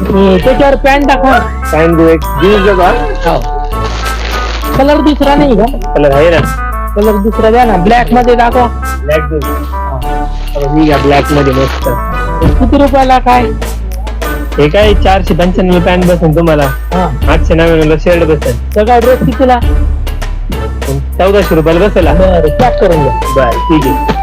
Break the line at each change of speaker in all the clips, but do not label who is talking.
त्याच्यावर पॅन्ट टाका.
पॅन्ट देऊ, एक जीन्स देऊ का?
कलर दुसरा नाही का?
कलर आहे ना,
कलर दुसरा द्या ना. ब्लॅक मध्ये दाखवा.
ब्लॅक देऊ. मी का ब्लॅक मध्ये मस्त.
किती रुपयाला काय?
हे काय 495 पॅन्ट बसेल तुम्हाला, 899 शर्ट बसेल.
सगळा ड्रेस कितीला?
1400 रुपयाला बसेल.
बरं पॅक करून द्या.
बर ठीक आहे.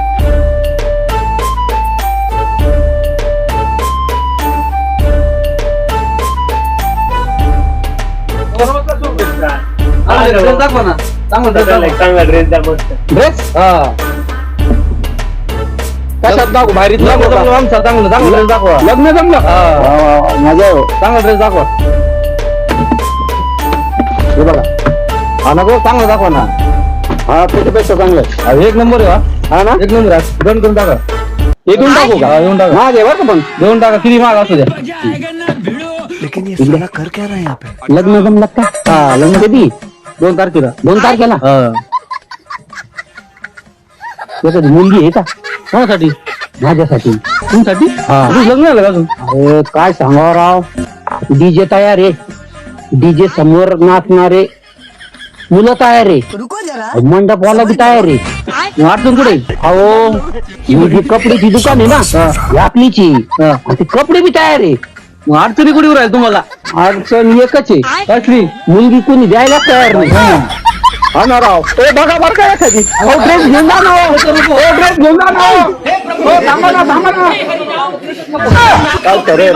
दाखवा ना,
चांगला ड्रेस द्या मस्त.
ड्रेस कशात दाखव? बाहेरीत दाखव. आमचा चांगलं चांगलं ड्रेस दाखवा. लग्न जमलं माझ्या, चांगला ड्रेस दाखवा. हे बघा, हा नको, चांगलं दाखवा ना. हा त्याच्यापेक्षा चांगलं एक नंबर आहे. हा ना, एक नंबर आहे. दोन करून टाका. एक देऊन टाकू का? देऊन टाका. महाग आहे बरं का, पण देऊन टाका. किती महाग असू द्या.
कर क्या रहा है यहाँ पे?
लग्न जमलं का? हा, लग्न कधी? 2 तारखेला. 2 तारखेला त्यासाठी मुलगी आहे का? कोणासाठी? माझ्यासाठी. तुमसाठी? लग्न झालं का अजून? अरे काय सांगावं राव, डीजे तयार आहे, डीजे समोर नाचणारे मुलं तयार आहे, मंडपवाला बी तयार आहे. अडचण कुठे? अहो ही जी कपड्याची दुकान आहे ना, ही आपलीची, ती कपडे बी तयार आहे. अडचणी कुठे राहील तुम्हाला? अडचण एकच आहे. कसली? मुलगी कोणी द्यायला तयार नाही. हा ना राव. बघा बरं का एखादी ड्रेस घेऊन जा ना. ड्रेस घेऊन जा ना. थांबा ना, थांबा ना. काय करे